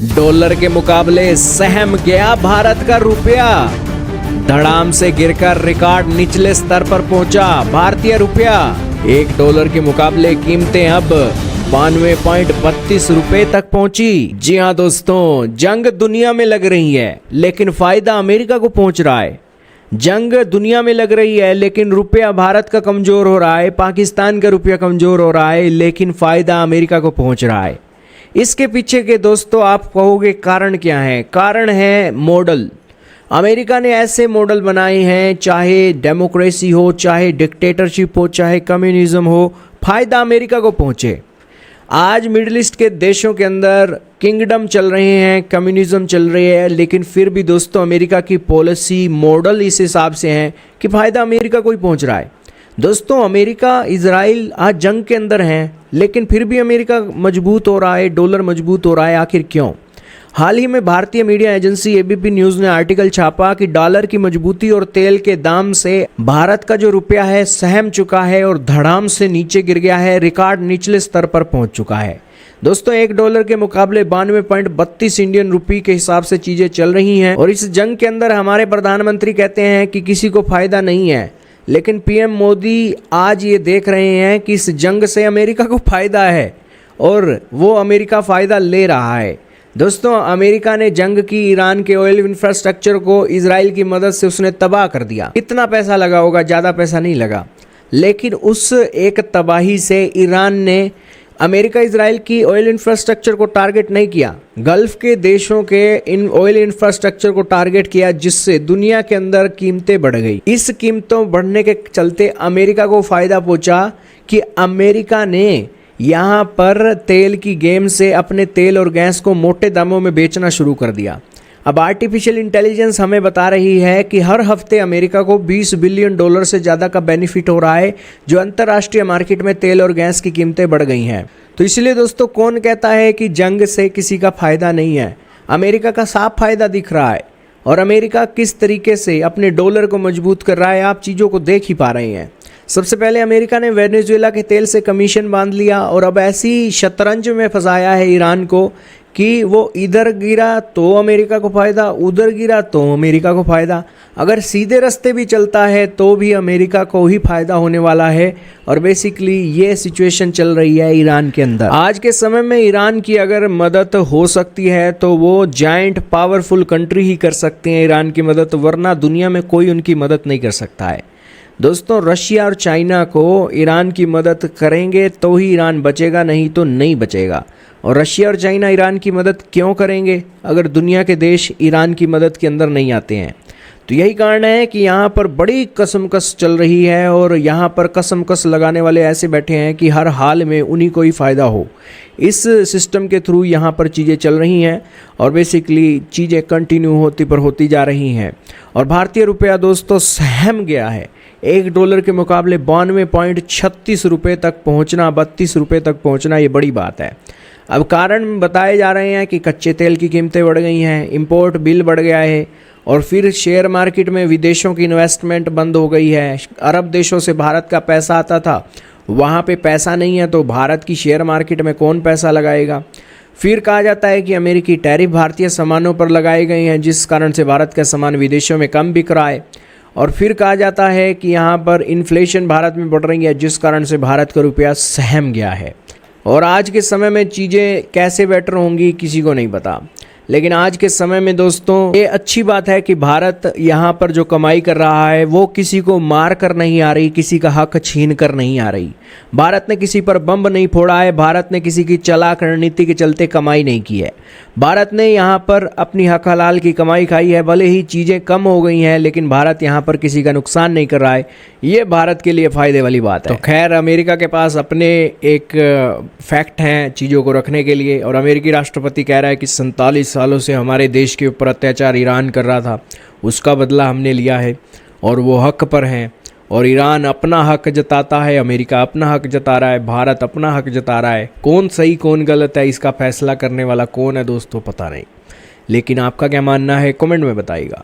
Dollar के मुकाबले सहम गया भारत का रुपया। धड़ाम से गिरकर रिकॉर्ड निचले स्तर पर पहुंचा भारतीय रुपया। $1 के मुकाबले कीमतें अब 92.32 रुपए तक पहुंची। जी हाँ दोस्तों, जंग दुनिया में लग रही है लेकिन फायदा अमेरिका को पहुंच रहा है। जंग दुनिया में लग रही है लेकिन रुपया भारत का कमजोर हो रहा है, पाकिस्तान का रुपया कमजोर हो रहा है, लेकिन फायदा अमेरिका को पहुंच रहा है। इसके पीछे के दोस्तों आप कहोगे कारण क्या है? कारण है मॉडल। अमेरिका ने ऐसे मॉडल बनाए हैं, चाहे डेमोक्रेसी हो, चाहे डिक्टेटरशिप हो, चाहे कम्युनिज्म हो, फायदा अमेरिका को पहुंचे। आज मिडिल ईस्ट के देशों के अंदर किंगडम चल रहे हैं, कम्युनिज्म चल रही है, लेकिन फिर भी दोस्तों अमेरिका की पॉलिसी मॉडल इस हिसाब से है कि फ़ायदा अमेरिका को ही पहुंच रहा है। दोस्तों अमेरिका इजराइल आज जंग के अंदर हैं, लेकिन फिर भी अमेरिका मजबूत हो रहा है, डॉलर मजबूत हो रहा है। आखिर क्यों? हाल ही में भारतीय मीडिया एजेंसी एबीपी न्यूज़ ने आर्टिकल छापा कि डॉलर की मजबूती और तेल के दाम से भारत का जो रुपया है सहम चुका है और धड़ाम से नीचे गिर गया है, रिकॉर्ड निचले स्तर पर पहुंच चुका है। दोस्तों $1 के मुकाबले 92.32 इंडियन रुपये के हिसाब से चीज़ें चल रही हैं और इस जंग के अंदर हमारे प्रधानमंत्री कहते हैं कि किसी को फ़ायदा नहीं है, लेकिन पीएम मोदी आज ये देख रहे हैं कि इस जंग से अमेरिका को फ़ायदा है और वो अमेरिका फ़ायदा ले रहा है। दोस्तों अमेरिका ने जंग की ईरान के ऑयल इंफ्रास्ट्रक्चर को इजराइल की मदद से उसने तबाह कर दिया। कितना पैसा लगा होगा? ज़्यादा पैसा नहीं लगा, लेकिन उस एक तबाही से ईरान ने अमेरिका इजराइल की ऑयल इंफ्रास्ट्रक्चर को टारगेट नहीं किया, गल्फ के देशों के इन ऑयल इंफ्रास्ट्रक्चर को टारगेट किया, जिससे दुनिया के अंदर कीमतें बढ़ गई। इस कीमतों बढ़ने के चलते अमेरिका को फ़ायदा पहुंचा कि अमेरिका ने यहाँ पर तेल की गेम से अपने तेल और गैस को मोटे दामों में बेचना शुरू कर दिया। अब आर्टिफिशियल इंटेलिजेंस हमें बता रही है कि हर हफ्ते अमेरिका को $20 बिलियन से ज़्यादा का बेनिफिट हो रहा है, जो अंतर्राष्ट्रीय मार्केट में तेल और गैस की कीमतें बढ़ गई हैं। तो इसलिए दोस्तों कौन कहता है कि जंग से किसी का फ़ायदा नहीं है? अमेरिका का साफ फ़ायदा दिख रहा है और अमेरिका किस तरीके से अपने डॉलर को मजबूत कर रहा है, आप चीज़ों को देख ही पा रहे हैं। सबसे पहले अमेरिका ने वेनेजुएला के तेल से कमीशन बांध लिया और अब ऐसी शतरंज में फंसाया है ईरान को कि वो इधर गिरा तो अमेरिका को फ़ायदा, उधर गिरा तो अमेरिका को फ़ायदा। अगर सीधे रास्ते भी चलता है तो भी अमेरिका को ही फ़ायदा होने वाला है और बेसिकली ये सिचुएशन चल रही है ईरान के अंदर। आज के समय में ईरान की अगर मदद हो सकती है तो वो जायंट पावरफुल कंट्री ही कर सकते हैं ईरान की मदद, वरना दुनिया में कोई उनकी मदद नहीं कर सकता है। दोस्तों रशिया और चाइना को ईरान की मदद करेंगे तो ही ईरान बचेगा, नहीं तो नहीं बचेगा। और रशिया और चाइना ईरान की मदद क्यों करेंगे अगर दुनिया के देश ईरान की मदद के अंदर नहीं आते हैं? तो यही कारण है कि यहाँ पर बड़ी कसमकस चल रही है और यहाँ पर कसमकस लगाने वाले ऐसे बैठे हैं कि हर हाल में उन्हीं को ही फ़ायदा हो। इस सिस्टम के थ्रू यहाँ पर चीज़ें चल रही हैं और बेसिकली चीज़ें कंटिन्यू होती जा रही हैं और भारतीय रुपया दोस्तों सहम गया है। $1 के मुकाबले 92.36 रुपये तक पहुँचना, 32 रुपये तक पहुँचना, ये बड़ी बात है। अब कारण बताए जा रहे हैं कि कच्चे तेल की कीमतें बढ़ गई हैं, इंपोर्ट बिल बढ़ गया है और फिर शेयर मार्केट में विदेशों की इन्वेस्टमेंट बंद हो गई है। अरब देशों से भारत का पैसा आता था, वहाँ पे पैसा नहीं है तो भारत की शेयर मार्केट में कौन पैसा लगाएगा? फिर कहा जाता है कि अमेरिकी टैरिफ भारतीय सामानों पर लगाए गए हैं, जिस कारण से भारत का सामान विदेशों में कम बिक रहा है। और फिर कहा जाता है कि यहाँ पर इन्फ्लेशन भारत में बढ़ रही है, जिस कारण से भारत का रुपया सहम गया है। और आज के समय में चीज़ें कैसे बेटर होंगी किसी को नहीं पता, लेकिन आज के समय में दोस्तों ये अच्छी बात है कि भारत यहाँ पर जो कमाई कर रहा है वो किसी को मार कर नहीं आ रही, किसी का हक छीन कर नहीं आ रही। भारत ने किसी पर बम नहीं फोड़ा है, भारत ने किसी की चालाक रणनीति के चलते कमाई नहीं की है। भारत ने यहाँ पर अपनी हक हलाल की कमाई खाई है। भले ही चीज़ें कम हो गई हैं, लेकिन भारत यहाँ पर किसी का नुकसान नहीं कर रहा है। ये भारत के लिए फ़ायदे वाली बात है। तो खैर अमेरिका के पास अपने एक फैक्ट हैं चीज़ों को रखने के लिए, और अमेरिकी राष्ट्रपति कह रहा है कि 47 सालों से हमारे देश के ऊपर अत्याचार ईरान कर रहा था, उसका बदला हमने लिया है और वो हक पर हैं। और ईरान अपना हक जताता है, अमेरिका अपना हक जता रहा है, भारत अपना हक जता रहा है। कौन सही कौन गलत है इसका फैसला करने वाला कौन है दोस्तों पता नहीं, लेकिन आपका क्या मानना है कमेंट में बताइएगा।